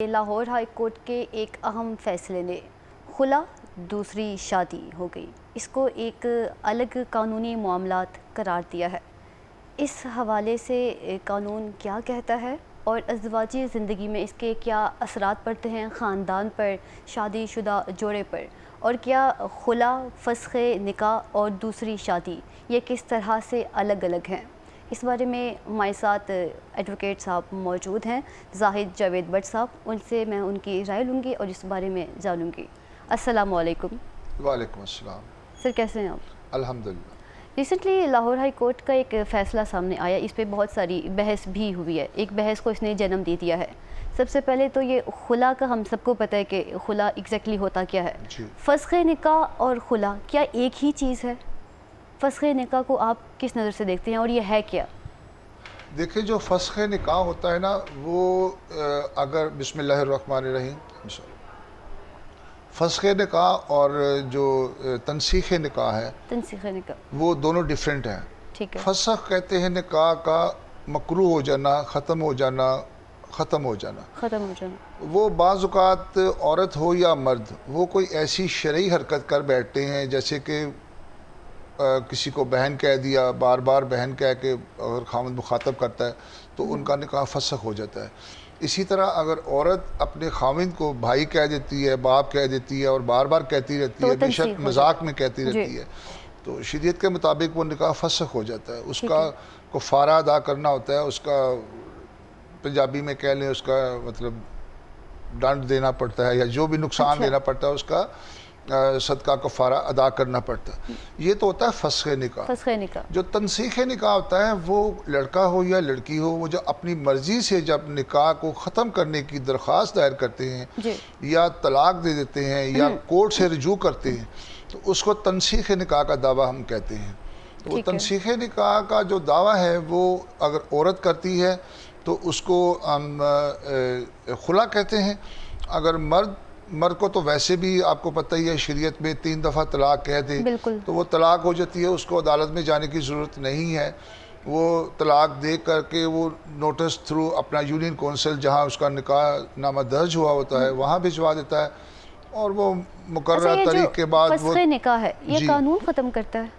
Lahore high court کے ایک اہم فیصلے نے خلا دوسری شادی ہو گئی اس کو ایک الگ قانونی معاملات قرار دیا ہے۔ اس حوالے سے قانون کیا کہتا ہے اور ازدواجی زندگی میں اس کے کیا اثرات پڑتے ہیں خاندان پر، شادی شدہ جوڑے پر، اور کیا خلا، فسخ نکاح اور دوسری شادی یہ کس طرح سے الگ الگ ہیں؟ اس بارے میں ہمارے ساتھ ایڈوکیٹ صاحب موجود ہیں، زاہد جاوید بٹ صاحب، ان سے میں ان کی رائے لوں گی اور اس بارے میں جانوں گی۔ السلام علیکم۔ وعلیکم السلام۔ سر کیسے ہیں آپ؟ الحمدللہ۔ ریسنٹلی لاہور ہائی کورٹ کا ایک فیصلہ سامنے آیا، اس پہ بہت ساری بحث بھی ہوئی ہے، ایک بحث کو اس نے جنم دے دیا ہے۔ سب سے پہلے تو یہ خلا کا ہم سب کو پتہ ہے کہ خلا ایگزیکٹلی ہوتا کیا ہے۔ فسخ نکاح اور خلا کیا ایک ہی چیز ہے؟ فسخ نکاح کو آپ کس نظر سے دیکھتے ہیں اور یہ ہے کیا؟ دیکھیں، جو فسخ نکاح ہوتا ہے نا، وہ اگر بسم اللہ الرحمن الرحیم، فسخ نکاح اور جو تنسیخ نکاح ہے، تنسیخ نکاح وہ دونوں ڈیفرنٹ ہیں۔ ٹھیک ہے۔ فسخ کہتے ہیں نکاح کا مکروہ ہو جانا، ختم ہو جانا۔ ختم ہو جانا وہ بعض اوقات عورت ہو یا مرد، وہ کوئی ایسی شرعی حرکت کر بیٹھتے ہیں، جیسے کہ کسی کو بہن کہہ دیا، بار بار بہن کہہ کے اگر خاوند مخاطب کرتا ہے تو ان کا نکاح فسخ ہو جاتا ہے۔ اسی طرح اگر عورت اپنے خاوند کو بھائی کہہ دیتی ہے، باپ کہہ دیتی ہے اور بار بار کہتی رہتی ہے، بے شک مذاق میں کہتی رہتی ہے، تو شریعت کے مطابق وہ نکاح فسخ ہو جاتا ہے۔ اس کا کفارہ ادا کرنا ہوتا ہے، اس کا پنجابی میں کہہ لیں، اس کا مطلب ڈانٹ دینا پڑتا ہے یا جو بھی نقصان دینا پڑتا ہے، اس کا صدقہ کفارہ ادا کرنا پڑتا ہے۔ یہ تو ہوتا ہے فسخ نکاح۔ جو تنسیخ نکاح ہوتا ہے، وہ لڑکا ہو یا لڑکی ہو، وہ جو اپنی مرضی سے جب نکاح کو ختم کرنے کی درخواست دائر کرتے ہیں یا طلاق دے دیتے ہیں یا کورٹ سے رجوع کرتے ہیں، تو اس کو تنسیخ نکاح کا دعویٰ ہم کہتے ہیں۔ تو وہ تنسیخ نکاح کا جو دعویٰ ہے، وہ اگر عورت کرتی ہے تو اس کو ہم خلا کہتے ہیں۔ اگر مرد کو تو ویسے بھی آپ کو پتہ ہی ہے، شریعت میں 3 دفعہ طلاق کہہ دے تو وہ طلاق ہو جاتی ہے، اس کو عدالت میں جانے کی ضرورت نہیں ہے۔ وہ طلاق دے کر کے وہ نوٹس تھرو اپنا یونین کونسل، جہاں اس کا نکاح نامہ درج ہوا ہوتا ہے، وہاں بھجوا دیتا ہے، اور وہ مقررہ تاریخ کے بعد وہ فسخ نکاح ہے، یہ قانون ختم کرتا ہے؟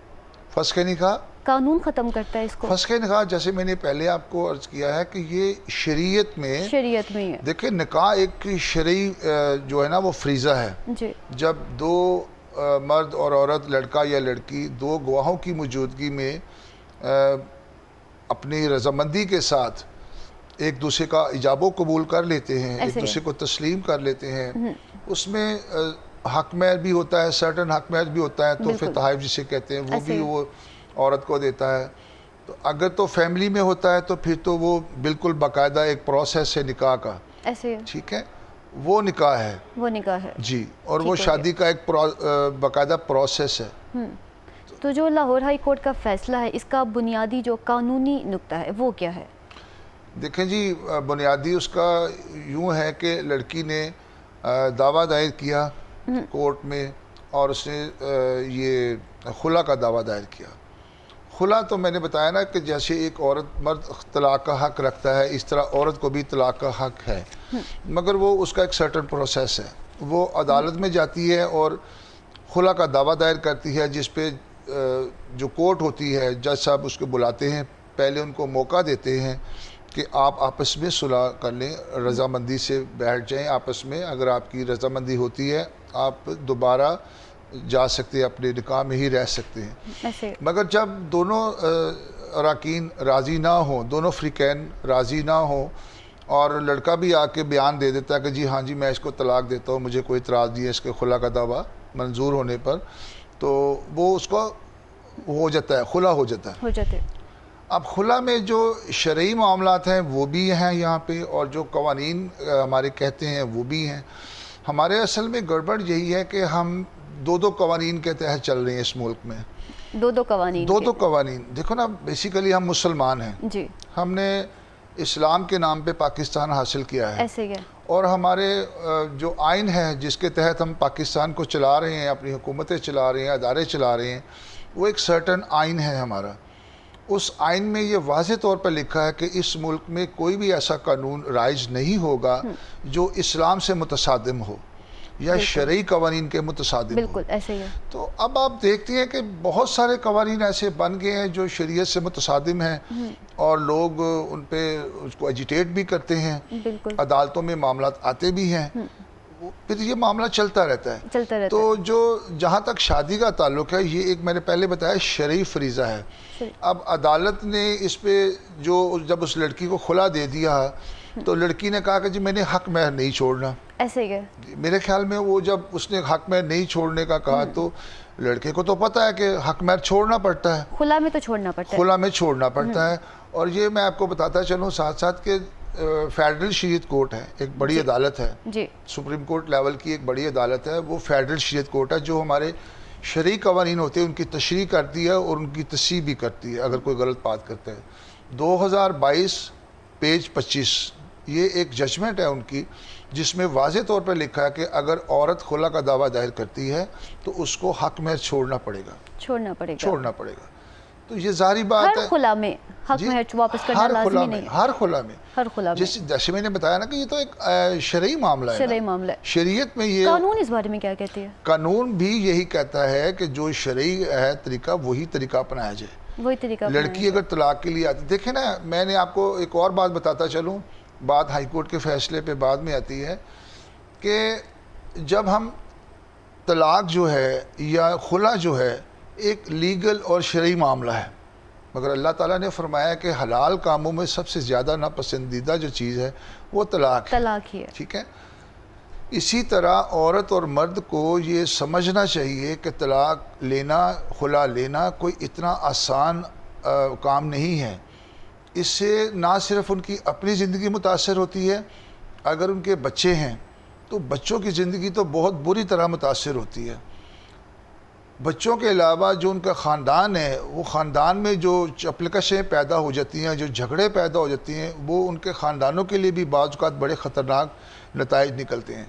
فسخ نکاح قانون ختم کرتا ہے اس کو؟ فسخ نکاح جیسے میں نے پہلے آپ کو عرض کیا ہے کہ یہ شریعت میں ہے۔ دیکھیں، نکاح ایک شرعی جو ہے نا، وہ فریضہ ہے۔ جب دو مرد اور عورت، لڑکا یا لڑکی، 2 گواہوں کی موجودگی میں اپنی رضامندی کے ساتھ ایک دوسرے کا ایجاب و قبول کر لیتے ہیں، ایک دوسرے کو تسلیم کر لیتے ہیں، اس میں حق مہر بھی ہوتا ہے، سرٹن حق مہر بھی ہوتا ہے، تحفے تحائف جسے کہتے ہیں، وہ بھی وہ عورت کو دیتا ہے۔ تو اگر تو فیملی میں ہوتا ہے تو پھر تو وہ بالکل باقاعدہ ایک پروسیس ہے نکاح کا، ٹھیک ہے، وہ نکاح ہے جی، اور وہ شادی کا ایک باقاعدہ پروسیس ہے۔ تو جو لاہور ہائی کورٹ کا فیصلہ ہے، اس کا بنیادی جو قانونی نقطہ ہے وہ کیا ہے؟ دیکھیں جی، بنیادی اس کا یوں ہے کہ لڑکی نے دعویٰ دائر کیا کورٹ میں، اور اس نے یہ خلا کا دعویٰ دائر کیا۔ خلا تو میں نے بتایا نا کہ جیسے ایک عورت، مرد طلاق کا حق رکھتا ہے، اس طرح عورت کو بھی طلاق کا حق ہے، مگر وہ اس کا ایک سرٹن پروسیس ہے۔ وہ عدالت میں جاتی ہے اور خلا کا دعویٰ دائر کرتی ہے، جس پہ جو کورٹ ہوتی ہے، جج صاحب اس کو بلاتے ہیں، پہلے ان کو موقع دیتے ہیں کہ آپ آپس میں صلح کر لیں، رضامندی سے بیٹھ جائیں آپس میں، اگر آپ کی رضامندی ہوتی ہے آپ دوبارہ جا سکتے ہیں، اپنے نکاح میں ہی رہ سکتے ہیں۔ مگر جب دونوں اراکین راضی نہ ہوں، دونوں فریقین راضی نہ ہوں، اور لڑکا بھی آ کے بیان دے دیتا ہے کہ جی ہاں جی میں اس کو طلاق دیتا ہوں، مجھے کوئی اعتراض نہیں ہے اس کے خلا کا دعویٰ منظور ہونے پر، تو وہ اس کو ہو جاتا ہے، خلا ہو جاتا ہے۔ اب خلا میں جو شرعی معاملات ہیں وہ بھی ہیں یہاں پہ، اور جو قوانین ہمارے کہتے ہیں وہ بھی ہیں۔ ہمارے اصل میں گڑبڑ یہی ہے کہ ہم 2 قوانین کے تحت چل رہے ہیں اس ملک میں۔ 2 قوانین؟ 2 قوانین۔ دیکھو نا، بیسیکلی ہم مسلمان ہیں، ہم نے اسلام کے نام پہ پاکستان حاصل کیا ہے، اور ہمارے جو آئین ہے جس کے تحت ہم پاکستان کو چلا رہے ہیں، اپنی حکومتیں چلا رہے ہیں، ادارے چلا رہے ہیں، وہ ایک سرٹن آئین ہے ہمارا، اس آئین میں یہ واضح طور پر لکھا ہے کہ اس ملک میں کوئی بھی ایسا قانون رائج نہیں ہوگا جو اسلام سے متصادم ہو یا شرعی قوانین کے متصادم ہو. بالکل ایسے ہی ہے. تو اب آپ دیکھتی ہیں کہ بہت سارے قوانین ایسے بن گئے ہیں جو شریعت سے متصادم ہیں اور لوگ ان پہ اس کو ایجیٹیٹ بھی کرتے ہیں. بالکل. عدالتوں میں معاملات آتے بھی ہیں, پھر یہ معاملہ چلتا رہتا ہے. تو جو جہاں تک شادی کا تعلق ہے, یہ ایک میں نے پہلے بتایا شرعی فریضہ ہے. اب عدالت نے اس پہ جب اس لڑکی کو خلا دے دیا تو لڑکی نے کہا کہ جی میں نے حق مہر نہیں چھوڑنا. ایسے ہی ہے میرے خیال میں. وہ جب اس نے حق مہر نہیں چھوڑنے کا کہا تو لڑکے کو تو پتا ہے کہ حق مہر چھوڑنا پڑتا ہے, خلا میں تو چھوڑنا پڑتا ہے, خلا میں چھوڑنا پڑتا ہے. اور یہ میں آپ کو بتاتا چلوں ساتھ ساتھ کہ فیڈرل شریعت کورٹ ہے, ایک بڑی عدالت ہے, سپریم کورٹ لیول کی ایک بڑی عدالت ہے, وہ فیڈرل شریعت کورٹ ہے, جو ہمارے شرعی قوانین ہوتے ہیں ان کی تشریح کرتی ہے اور ان کی تصحیح بھی کرتی ہے اگر کوئی غلط بات کرتا ہے. 2022 پیج 25 یہ ایک ججمنٹ ہے ان کی, جس میں واضح طور پر لکھا ہے کہ اگر عورت خلا کا دعویٰ دائر کرتی ہے تو اس کو حق مہر چھوڑنا پڑے گا. تو یہ ظاہری بات ہے, ہر خلا میں حق مہر واپس کرنا لازمی نہیں. ہر خلا میں جیسے میں نے بتایا نا کہ یہ تو ایک شرعی معاملہ ہے. شریعت میں یہ قانون اس بارے میں کیا کہتے ہیں؟ قانون بھی یہی کہتا ہے کہ جو شرعی ہے طریقہ وہی طریقہ اپنایا جائے. وہی طریقہ لڑکی اگر طلاق کے لیے آتی, دیکھیں نا میں نے آپ کو ایک اور بات بتاتا چلوں, بات ہائی کورٹ کے فیصلے پہ بعد میں آتی ہے کہ جب ہم طلاق جو ہے یا خلا جو ہے ایک لیگل اور شرعی معاملہ ہے, مگر اللہ تعالیٰ نے فرمایا کہ حلال کاموں میں سب سے زیادہ ناپسندیدہ جو چیز ہے وہ طلاق ہی ہے. ٹھیک ہے. اسی طرح عورت اور مرد کو یہ سمجھنا چاہیے کہ طلاق لینا, خلا لینا کوئی اتنا آسان کام نہیں ہے. اس سے نہ صرف ان کی اپنی زندگی متاثر ہوتی ہے, اگر ان کے بچے ہیں تو بچوں کی زندگی تو بہت بری طرح متاثر ہوتی ہے. بچوں کے علاوہ جو ان کا خاندان ہے, وہ خاندان میں جو چپلکشیں پیدا ہو جاتی ہیں, جو جھگڑے پیدا ہو جاتی ہیں, وہ ان کے خاندانوں کے لیے بھی بعض اوقات بڑے خطرناک نتائج نکلتے ہیں.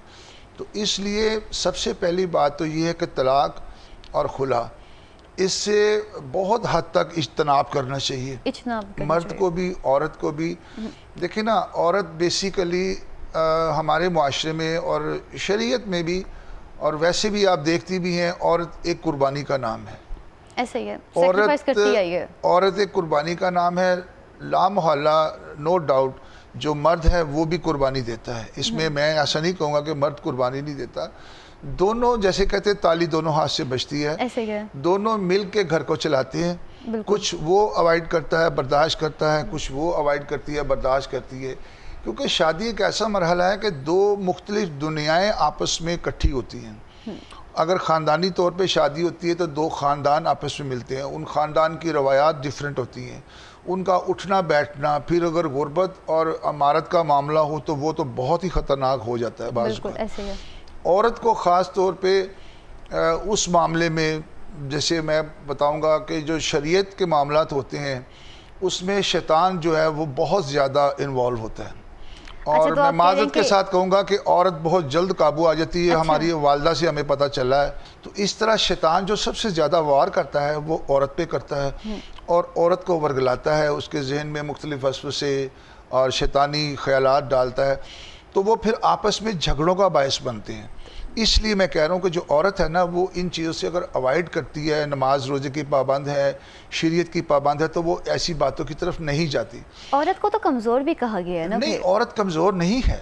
تو اس لیے سب سے پہلی بات تو یہ ہے کہ طلاق اور خلا اس سے بہت حد تک اجتناب کرنا چاہیے, مرد کو بھی عورت کو بھی. دیکھیں نا, عورت بیسیکلی ہمارے معاشرے میں اور شریعت میں بھی اور ویسے بھی آپ دیکھتی بھی ہیں, عورت ایک قربانی کا نام ہے. ایسا ہی ہے, سیکریفائس کرتی آئی ہے. عورت ایک قربانی کا نام ہے, لا محالہ, نو ڈاؤٹ. جو مرد ہے وہ بھی قربانی دیتا ہے, اس میں ایسا نہیں کہوں گا کہ مرد قربانی نہیں دیتا. دونوں جیسے کہتے ہیں تالی دونوں ہاتھ سے بجتی ہے, دونوں مل کے گھر کو چلاتے ہیں. کچھ وہ اوائڈ کرتا ہے برداشت کرتا ہے, کچھ وہ اوائڈ کرتی ہے برداشت کرتی ہے, کیونکہ شادی ایک ایسا مرحلہ ہے کہ دو مختلف دنیایں آپس میں اکٹھی ہوتی ہیں. اگر خاندانی طور پہ شادی ہوتی ہے تو دو خاندان آپس میں ملتے ہیں, ان خاندان کی روایات ڈیفرنٹ ہوتی ہیں, ان کا اٹھنا بیٹھنا. پھر اگر غربت اور امارت کا معاملہ ہو تو وہ تو بہت ہی خطرناک ہو جاتا ہے بعض اوقات. عورت کو خاص طور پہ اس معاملے میں, جیسے میں بتاؤں گا کہ جو شریعت کے معاملات ہوتے ہیں اس میں شیطان جو ہے وہ بہت زیادہ انوالو ہوتا ہے. اور میں معذرت کے ساتھ کہوں گا کہ عورت بہت جلد قابو آ جاتی ہے. ہماری والدہ سے ہمیں پتہ چلا ہے. تو اس طرح شیطان جو سب سے زیادہ وار کرتا ہے وہ عورت پہ کرتا ہے اور عورت کو ورگلاتا ہے, اس کے ذہن میں مختلف وسوسے اور شیطانی خیالات ڈالتا ہے, تو وہ پھر آپس میں جھگڑوں کا باعث بنتے ہیں. اس لیے میں کہہ رہا ہوں کہ جو عورت ہے نا وہ ان چیزوں سے اگر اوائڈ کرتی ہے, نماز روزے کی پابند ہے, شریعت کی پابند ہے, تو وہ ایسی باتوں کی طرف نہیں جاتی. عورت کو تو کمزور بھی کہا گیا ہے نا. نہیں, عورت کمزور نہیں ہے,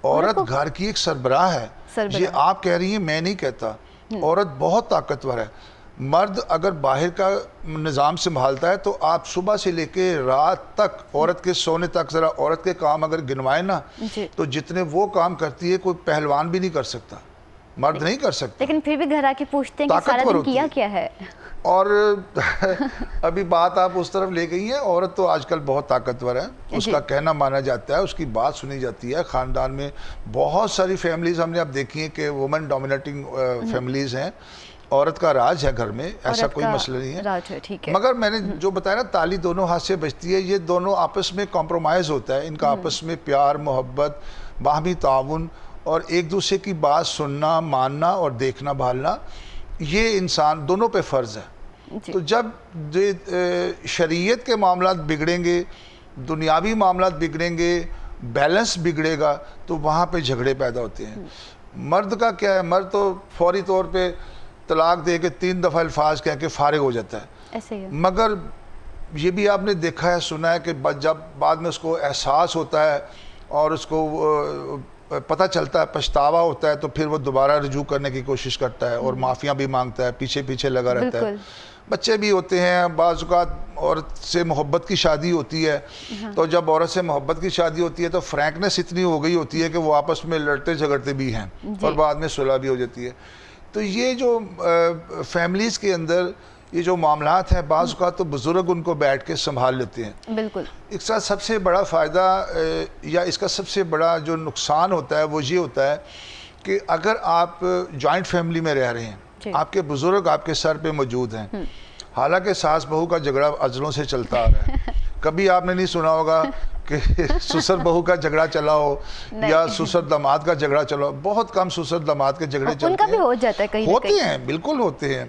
عورت گھر کی ایک سربراہ ہے. یہ آپ کہہ رہی ہیں, میں نہیں کہتا. عورت بہت طاقتور ہے. مرد اگر باہر کا نظام سنبھالتا ہے تو آپ صبح سے لے کے رات تک, عورت کے سونے تک, ذرا عورت کے کام اگر گنوائے نا تو جتنے وہ کام کرتی ہے کوئی پہلوان بھی نہیں کر سکتا, مرد نہیں کر سکتا. لیکن پھر بھی گھر آ کے پوچھتے ہیں کہ سارا دن کیا ہے. اور ابھی بات آپ اس طرف لے گئی ہیں, عورت تو آج کل بہت طاقتور ہے, اس کا کہنا مانا جاتا ہے, اس کی بات سنی جاتی ہے. خاندان میں بہت ساری فیملیز ہم نے اب دیکھی ہیں کہ وومن ڈومینیٹنگ فیملیز ہیں, عورت کا راج ہے گھر میں, ایسا کوئی مسئلہ نہیں ہے. مگر میں نے جو بتایا نا, تالی دونوں ہاتھ سے بجتی ہے, یہ دونوں آپس میں کمپرومائز ہوتا ہے, ان کا آپس میں پیار محبت, باہمی تعاون اور ایک دوسرے کی بات سننا, ماننا اور دیکھنا بھالنا, یہ انسان دونوں پہ فرض ہے. تو جب شریعت کے معاملات بگڑیں گے، دنیاوی معاملات بگڑیں گے، بیلنس بگڑے گا، تو وہاں پہ جھگڑے پیدا ہوتے ہیں۔ مرد کا کیا ہے، مرد تو فوری طور پہ طلاق دے کے 3 دفعہ الفاظ کہہ کے فارغ ہو جاتا ہے، ایسے ہی ہے۔ مگر یہ بھی آپ نے دیکھا ہے، سنا ہے کہ جب بعد میں اس کو احساس ہوتا ہے اور اس کو پتہ چلتا ہے، پچھتاوا ہوتا ہے، تو پھر وہ دوبارہ رجوع کرنے کی کوشش کرتا ہے اور معافیاں بھی مانگتا ہے، پیچھے پیچھے لگا رہتا ہے۔ بچے بھی ہوتے ہیں، بعض اوقات عورت سے محبت کی شادی ہوتی ہے، تو جب عورت سے محبت کی شادی ہوتی ہے تو فرینکنس اتنی ہو گئی ہوتی ہے کہ وہ آپس میں لڑتے جھگڑتے بھی ہیں اور بعد میں صلح بھی ہو جاتی ہے۔ تو یہ جو فیملیز کے اندر یہ جو معاملات ہیں، بعض اوقات تو بزرگ ان کو بیٹھ کے سنبھال لیتے ہیں۔ بالکل۔ ایک ساتھ سب سے بڑا فائدہ یا اس کا سب سے بڑا جو نقصان ہوتا ہے وہ یہ ہوتا ہے کہ اگر آپ جوائنٹ فیملی میں رہ رہے ہیں، آپ کے بزرگ آپ کے سر پہ موجود ہیں، حالانکہ ساس بہو کا جھگڑا ازلوں سے چلتا آ رہا ہے، کبھی آپ نے نہیں سنا ہوگا کہ سسر بہو کا جھگڑا چلا ہو یا سسر داماد کا جھگڑا چلا ہو، بہت کم سسر داماد کے جھگڑے چلتے ہیں۔ ان کا بھی ہو جاتا ہے، کہیں ہوتے ہیں، بالکل ہوتے ہیں،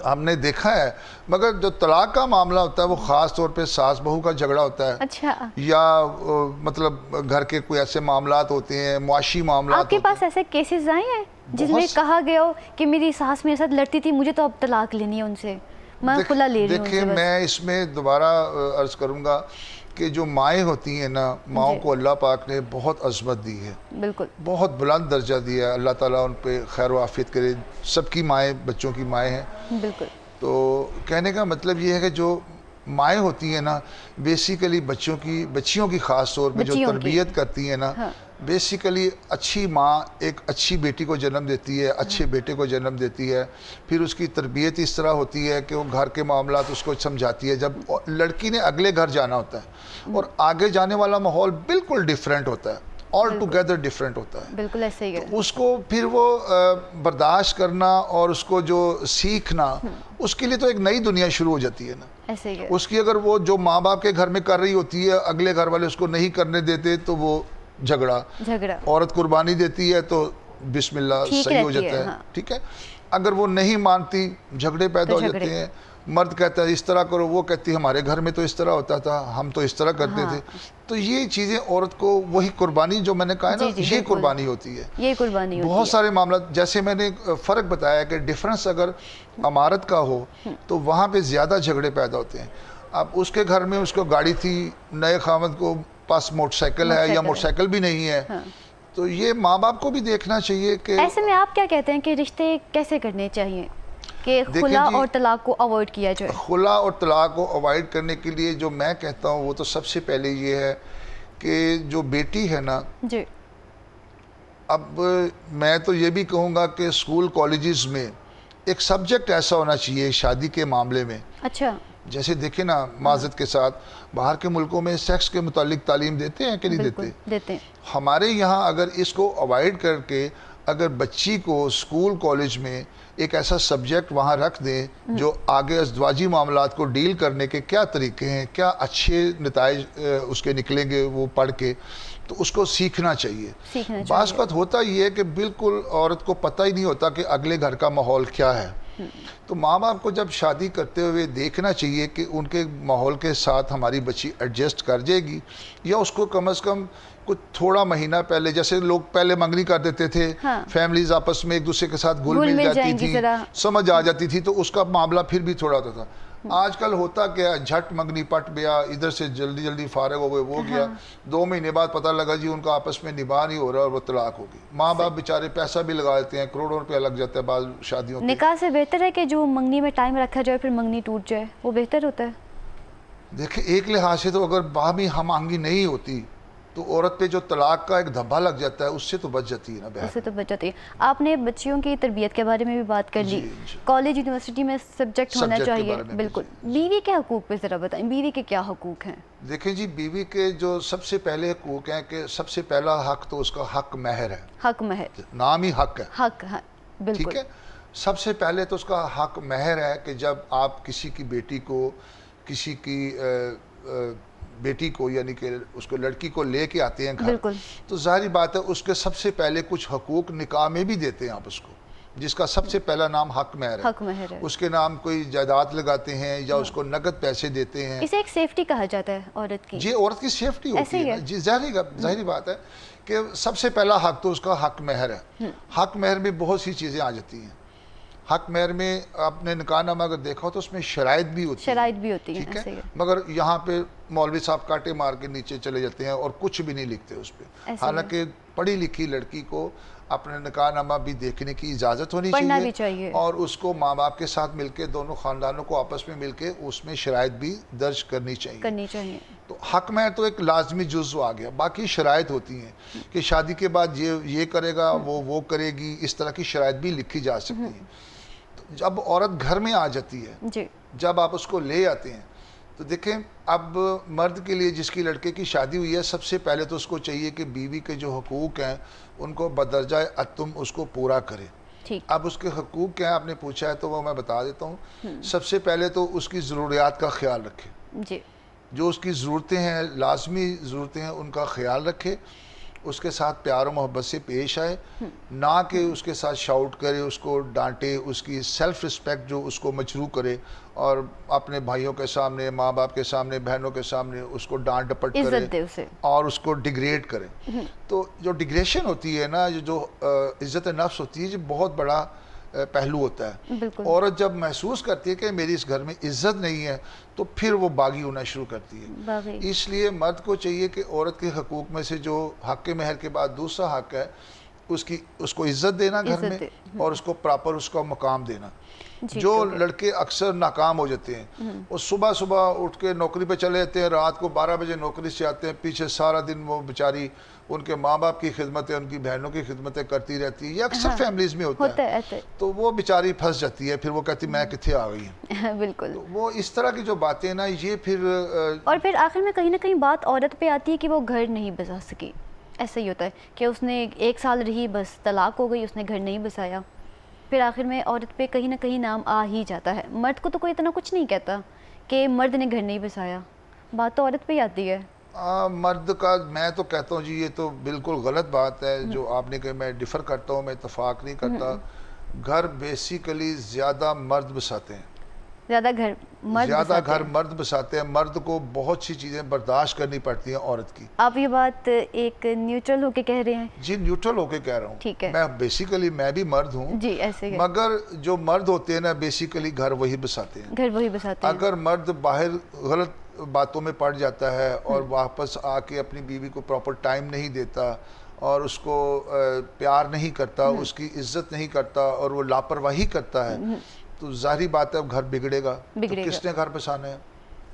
ہم نے دیکھا ہے۔ مگر جو طلاق کا معاملہ ہوتا ہے وہ خاص طور پہ ساس بہو کا جھگڑا ہوتا ہے، اچھا، یا مطلب گھر کے کوئی ایسے معاملات ہوتے ہیں، معاشی معاملات آپ کے پاس ایسے کیسز آئے ہیں جس میں کہا گیا ہو کہ میری ساس میرے ساتھ لڑتی تھی، مجھے تو اب طلاق لینی ہے ان سے، میں خلا لے رہی ہوں؟ دیکھیں، میں اس میں دوبارہ عرض کروں گا کہ جو مائیں ہوتی ہیں نا، ماؤں کو اللہ پاک نے بہت عظمت دی ہے، بالکل، بہت بلند درجہ دیا ہے، اللہ تعالیٰ ان پہ خیر و عافیت کرے۔ سب کی مائیں بچوں کی مائیں ہیں، بالکل۔ تو کہنے کا مطلب یہ ہے کہ جو مائیں ہوتی ہیں نا، بیسیکلی بچیوں کی خاص طور پہ جو تربیت کرتی ہیں نا، بیسیکلی اچھی ماں ایک اچھی بیٹی کو جنم دیتی ہے، اچھے بیٹے کو جنم دیتی ہے، پھر اس کی تربیت اس طرح ہوتی ہے کہ وہ گھر کے معاملات اس کو سمجھاتی ہے۔ جب لڑکی نے اگلے گھر جانا ہوتا ہے اور آگے جانے والا ماحول بالکل ڈیفرنٹ ہوتا ہے، آل ٹوگیدر ڈیفرنٹ ہوتا ہے، بالکل ایسے ہی ہے۔ اس کو پھر وہ برداشت کرنا اور اس کو جو سیکھنا، اس کے لیے تو ایک نئی دنیا شروع ہو جاتی ہے نا۔ ایسے ہی ہے۔ اس کی اگر وہ جو ماں باپ کے گھر میں کر رہی ہوتی ہے، اگلے گھر والے اس کو نہیں کرنے دیتے، تو وہ جھگڑا، عورت قربانی دیتی ہے تو بسم اللہ صحیح ہو جاتا ہے، ٹھیک ہے۔ اگر وہ نہیں مانتی، جھگڑے پیدا ہو جاتے ہیں۔ مرد کہتا ہے اس طرح کرو، وہ کہتی ہے ہمارے گھر میں تو اس طرح ہوتا تھا، ہم تو اس طرح کرتے تھے۔ تو یہ چیزیں عورت کو وہی قربانی جو میں نے کہا ہے نا، یہ قربانی ہوتی ہے، یہ قربانی ہوتی ہے۔ بہت سارے معاملات، جیسے میں نے فرق بتایا کہ ڈیفرنس اگر عمارت کا ہو تو وہاں پہ زیادہ جھگڑے پیدا ہوتے ہیں۔ اب اس کے گھر میں اس کو گاڑی تھی، نئے خاوند کو پاس موٹر سائیکل ہے یا موٹر سائیکل بھی نہیں ہے، تو یہ ماں باپ کو بھی دیکھنا چاہیے کہ ایسے میں آپ کیا کہتے ہیں کہ رشتے کیسے کرنے چاہیے کہ خلا اور طلاق کو اوائڈ کیا جائے؟ خلا اور طلاق کو اوائڈ کرنے کے لیے جو میں کہتا ہوں وہ تو سب سے پہلے یہ ہے کہ جو بیٹی ہے نا، جی، اب میں تو یہ بھی کہوں گا کہ اسکول کالجز میں ایک سبجیکٹ ایسا ہونا چاہیے شادی کے معاملے میں۔ اچھا، جیسے دیکھیں نا، معذرت کے ساتھ باہر کے ملکوں میں سیکس کے متعلق تعلیم دیتے ہیں کہ نہیں دیتے؟ دیتے ہیں۔ ہمارے یہاں اگر اس کو اوائڈ کر کے اگر بچی کو اسکول کالج میں ایک ایسا سبجیکٹ وہاں رکھ دیں جو آگے ازدواجی معاملات کو ڈیل کرنے کے کیا طریقے ہیں، کیا اچھے نتائج اس کے نکلیں گے وہ پڑھ کے، تو اس کو سیکھنا چاہیے۔ بعض وقت ہوتا یہ ہے کہ بالکل عورت کو پتہ ہی نہیں ہوتا کہ اگلے گھر کا ماحول کیا ہے، تو ماں باپ کو جب شادی کرتے ہوئے دیکھنا چاہیے کہ ان کے ماحول کے ساتھ ہماری بچی ایڈجسٹ کر جائے گی، یا اس کو کم از کم کچھ تھوڑا مہینہ پہلے، جیسے لوگ پہلے منگنی کر دیتے تھے، فیملیز آپس میں ایک دوسرے کے ساتھ گھل مل جاتی تھی، سمجھ آ جاتی تھی، تو اس کا معاملہ پھر بھی تھوڑا ہوتا تھا۔ آج کل ہوتا کیا، جھٹ منگنی پٹ گیا، ادھر سے جلدی جلدی فارغ ہو گئے، وہ گیا، 2 مہینے بعد پتہ لگا جی ان کا آپس میں نباہ نہیں ہو رہا اور وہ طلاق ہو گئی۔ ماں باپ بیچارے پیسہ بھی لگا دیتے ہیں، کروڑوں روپیہ لگ جاتا ہے بعض شادیوں پہ۔ نکاح سے بہتر ہے کہ جو منگنی میں ٹائم رکھا جائے پھر منگنی ٹوٹ جائے، وہ بہتر ہوتا ہے؟ دیکھیں، ایک لحاظ سے تو اگر باہمی ہم آہنگی نہیں ہوتی تو عورت پہ جو طلاق کا ایک دھبا لگ جاتا ہے اس سے تو بچ جاتی ہے نا، اس سے تو بچ جاتی ہے۔ آپ نے بچیوں کی تربیت کے بارے میں بھی بات کر لی، کالج یونیورسٹی میں سبجیکٹ ہونا چاہیے، بالکل۔ بیوی کے حقوق پہ ذرا بتائیں، بیوی کے کیا حقوق ہیں؟ دیکھیں جی، بیوی کے جو سب سے پہلے حقوق ہیں کہ سب سے پہلا حق تو اس کا حق مہر ہے۔ حق مہر، نام ہی حق ہے، حق ہے، بالکل، ٹھیک ہے۔ سب سے پہلے تو اس کا حق مہر ہے کہ جب آپ کسی کی بیٹی کو، کسی کی بیٹی کو، یعنی کہ اس کو لڑکی کو لے کے آتے ہیں گھر، تو ظاہری بات ہے اس کے سب سے پہلے کچھ حقوق نکاح میں بھی دیتے ہیں آپ اس کو، جس کا سب سے پہلا نام حق مہر ہے. حق مہر ہے. اس کے نام کوئی جائیداد لگاتے ہیں یا اس کو نقد پیسے دیتے ہیں. اسے ایک سیفٹی کہا جاتا ہے عورت کی. جی عورت کی سیفٹی ہوتی ہے. جی ظاہری بات ہے کہ سب سے پہلا حق تو اس کا حق مہر ہے. حق مہر میں بہت سی چیزیں آ جاتی ہیں. حق مہر میں آپ نے نکاح نامہ اگر دیکھا ہو تو اس میں شرائط بھی ہوتی ہیں. ٹھیک ہے. مگر یہاں پہ مولوی صاحب کاٹے مار کے نیچے چلے جاتے ہیں اور کچھ بھی نہیں لکھتے اس پہ. حالانکہ پڑھی لکھی لڑکی کو اپنے نکاح نامہ بھی دیکھنے کی اجازت ہونی چاہیے اور اس کو ماں باپ کے ساتھ مل کے دونوں خاندانوں کو آپس میں مل کے اس میں شرائط بھی درج کرنی چاہیے. تو حق مہر تو ایک لازمی جزو آ گیا. باقی شرائط ہوتی ہیں کہ شادی کے بعد یہ کرے گا وہ کرے گی. اس طرح کی شرائط بھی لکھی جا سکتی ہیں. جب عورت گھر میں آ جاتی ہے, جب آپ اس کو لے آتے ہیں تو دیکھیں اب مرد کے لیے جس کی لڑکے کی شادی ہوئی ہے سب سے پہلے تو اس کو چاہیے کہ بیوی کے جو حقوق ہیں ان کو بدرجہ اتم اس کو پورا کرے. اب اس کے حقوق کیا ہیں آپ نے پوچھا ہے تو وہ میں بتا دیتا ہوں. سب سے پہلے تو اس کی ضروریات کا خیال رکھے. جو اس کی ضرورتیں ہیں لازمی ضرورتیں ہیں ان کا خیال رکھے. اس کے ساتھ پیار و محبت سے پیش آئے, نہ کہ اس کے ساتھ شاؤٹ کرے, اس کو ڈانٹے. اس کی سیلف رسپیکٹ جو اس کو مجروح کرے اور اپنے بھائیوں کے سامنے, ماں باپ کے سامنے, بہنوں کے سامنے اس کو ڈانٹ ڈپٹ کرے اور اس کو ڈیگریڈ کرے. تو جو ڈیگریشن ہوتی ہے نا, جو عزت نفس ہوتی ہے, یہ بہت بڑا پہلو ہوتا ہے. عورت جب محسوس کرتی ہے کہ میری اس گھر میں عزت نہیں ہے تو پھر وہ باغی ہونا شروع کرتی ہے. اس لیے مرد کو چاہیے کہ عورت کے حقوق میں سے جو حق مہر کے بعد دوسرا حق ہے اس کو عزت دینا گھر میں اور اس کو پراپر اس کا مقام دینا. جو لڑکے اکثر ناکام ہو جاتے ہیں وہ صبح اٹھ کے نوکری پہ چلے جاتے ہیں, رات کو 12 بجے نوکری سے آتے ہیں, پیچھے سارا دن وہ بیچاری ان کے ماں باپ کی خدمتیں, ان کی بہنوں کی خدمتیں کرتی رہتی ہے. یہ اکثر فیملیز میں ہوتا ہے. تو وہ بیچاری پھنس جاتی ہے, پھر وہ کہتی میں کتنے آ گئی ہوں. بالکل. وہ اس طرح کی جو باتیں نا یہ پھر اور پھر آخر میں کہیں نہ کہیں بات عورت پہ آتی ہے کہ وہ گھر نہیں بسا سکی. ایسا ہی ہوتا ہے کہ اس نے 1 سال رہی, بس طلاق ہو گئی, اس نے گھر نہیں بسایا. پھر آخر میں عورت پہ کہیں نہ کہیں نام آ ہی جاتا ہے. مرد کو تو کوئی اتنا کچھ نہیں کہتا کہ مرد نے گھر نہیں بسایا, بات تو عورت پہ ہی آتی ہے. مرد کا میں تو کہتا ہوں جی یہ تو بالکل غلط بات ہے جو آپ نے کہا. میں ڈیفر کرتا ہوں, میں اتفاق نہیں کرتا. گھر بیسیکلی زیادہ مرد بساتے ہیں, زیادہ گھر مرد بساتے ہیں. مرد کو بہت سی چیزیں برداشت کرنی پڑتی ہیں عورت کی. آپ یہ بات ایک نیوٹرل ہو کے کہہ رہے ہیں؟ جی نیوٹرل ہو کے کہہ رہا ہوں. ٹھیک ہے. میں بیسیکلی میں بھی مرد ہوں جی ایسے ہے. مگر جو مرد ہوتے ہیں نا بیسیکلی گھر وہی بساتے ہیں. اگر مرد باہر غلط باتوں میں پڑ جاتا ہے اور واپس آ کے اپنی بیوی کو پراپر ٹائم نہیں دیتا اور اس کو پیار نہیں کرتا, اس کی عزت نہیں کرتا اور وہ لاپرواہی کرتا ہے تو ظاہری بات ہے گھر بگڑے گا. تو کس نے گھر بسانا ہے؟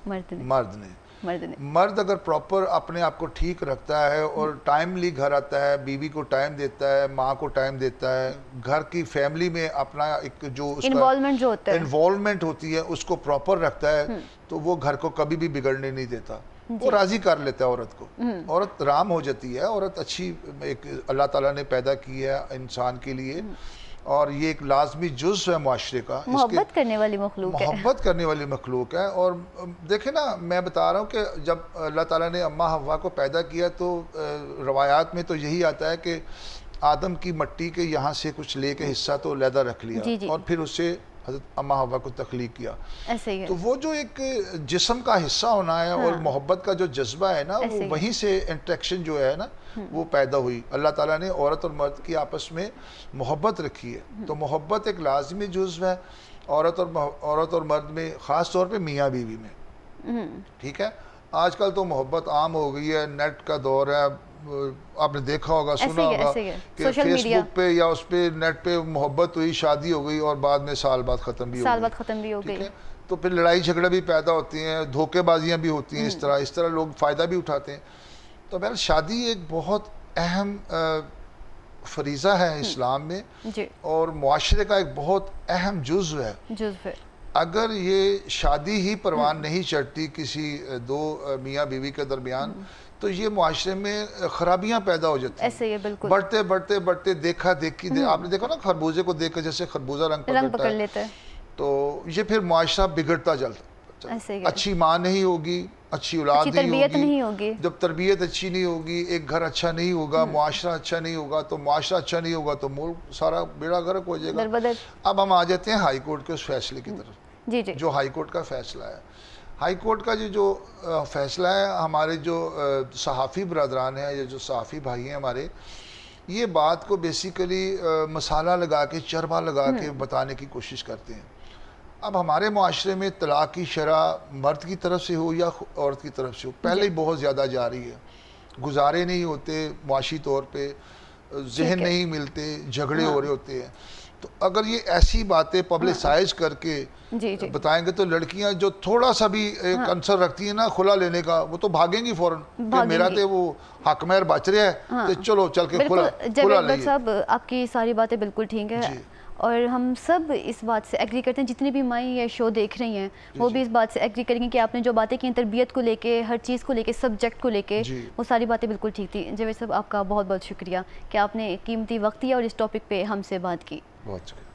مرد نے. مرد اگر پراپر اپنے آپ کو ٹھیک رکھتا ہے اور ٹائملی گھر آتا ہے, بیوی کو ٹائم دیتا ہے, ماں کو ٹائم دیتا ہے, گھر کی فیملی میں اپنا ایک جو اس کا انوالومنٹ ہوتی ہے اس کو پراپر رکھتا ہے تو وہ گھر کو کبھی بھی بگڑنے نہیں دیتا. وہ راضی کر لیتا ہے عورت کو. عورت رام ہو جاتی ہے. عورت اچھی ایک اللہ تعالیٰ نے پیدا کی ہے انسان کے لیے اور یہ ایک لازمی جزو ہے معاشرے کا. محبت کرنے والی مخلوق ہے. اور دیکھیں نا میں بتا رہا ہوں کہ جب اللہ تعالیٰ نے اماں حوا کو پیدا کیا تو روایات میں تو یہی آتا ہے کہ آدم کی مٹی کے یہاں سے کچھ لے کے حصہ تو علیحدہ رکھ لیا اور پھر اس سے حضرت اماں حوا کو تخلیق کیا. تو وہ جو ایک جسم کا حصہ ہونا ہے اور محبت کا جو جذبہ ہے نا وہ وہیں سے انٹریکشن جو ہے نا وہ پیدا ہوئی. اللہ تعالیٰ نے عورت اور مرد کی آپس میں محبت رکھی ہے. تو محبت ایک لازمی جزو ہے عورت اور مرد میں, خاص طور پہ میاں بیوی میں. ٹھیک ہے. آج کل تو محبت عام ہو گئی ہے, نیٹ کا دور ہے. آپ نے دیکھا ہوگا سنا ہوگا کہ فیس بک پہ یا اس پہ نیٹ پہ محبت ہوئی, شادی ہو گئی اور بعد میں سال بعد ختم بھی ہو گئی. تو پھر لڑائی جھگڑے بھی پیدا ہوتی ہیں, دھوکے بازیاں بھی ہوتی ہیں. اس طرح لوگ فائدہ بھی اٹھاتے ہیں. تو بہرحال شادی ایک بہت اہم فریضہ ہے اسلام میں اور معاشرے کا ایک بہت اہم جزو ہے. اگر یہ شادی ہی پروان نہیں چڑھتی کسی دو میاں بیوی کے درمیان تو یہ معاشرے میں خرابیاں پیدا ہو جاتی ہیں. ایسے ہی بالکل. بڑھتے دیکھا دیکھی آپ نے دیکھا نا خربوزے کو دیکھ کر جیسے خربوزہ رنگ پکڑ لیتا ہے تو یہ پھر معاشرہ بگڑتا جلتا. اچھی ماں نہیں ہوگی, اچھی اولاد نہیں تربیت نہیں ہوگی، ہوگی، جب تربیت اچھی نہیں ہوگی، ایک گھر اچھا نہیں ہوگا، معاشرہ اچھا نہیں ہوگا، تو معاشرہ اچھا نہیں ہوگا تو ملک سارا بیڑا غرق ہو جائے گا۔ دربدر۔ اب ہم آ جاتے ہیں ہائی کورٹ کے اس فیصلے کی طرف، جی جی جو ہائی کورٹ کا فیصلہ ہے۔ ہائی کورٹ کا جو فیصلہ ہے، ہمارے جو صحافی برادران ہیں یا جو صحافی بھائی ہیں ہمارے، یہ بات کو بیسیکلی مسالہ لگا کے، چربا لگا کے بتانے کی کوشش کرتے ہیں۔ اب ہمارے معاشرے میں طلاق کی شرح مرد کی طرف سے ہو یا عورت کی طرف سے ہو، پہلے ہی بہت زیادہ جاری ہے، گزارے نہیں ہوتے معاشی طور پہ، ذہن نہیں ملتے، جھگڑے ہو رہے ہوتے ہیں۔ تو اگر یہ ایسی باتیں پبلسائز کر کے بتائیں گے تو لڑکیاں جو تھوڑا سا بھی ایک عنصر رکھتی ہیں نا کھلا لینے کا، وہ تو بھاگیں گی فوراً کہ میرا تو وہ حق مہر بچ رہا ہے تو چلو چل کے کھلا لئیے۔ صاحب آپ کی ساری باتیں بالکل ٹھیک ہے، اور ہم سب اس بات سے ایگری کرتے ہیں، جتنی بھی مائیں یہ شو دیکھ رہی ہیں وہ بھی اس بات سے ایگری کریں گے کہ آپ نے جو باتیں کی ہیں تربیت کو لے کے، ہر چیز کو لے کے، سبجیکٹ کو لے کے، وہ ساری باتیں بالکل ٹھیک تھی۔ جاوید صاحب آپ کا بہت بہت شکریہ کہ آپ نے قیمتی وقت دیا اور اس ٹاپک پہ ہم سے بات کی۔ بہت شکریہ۔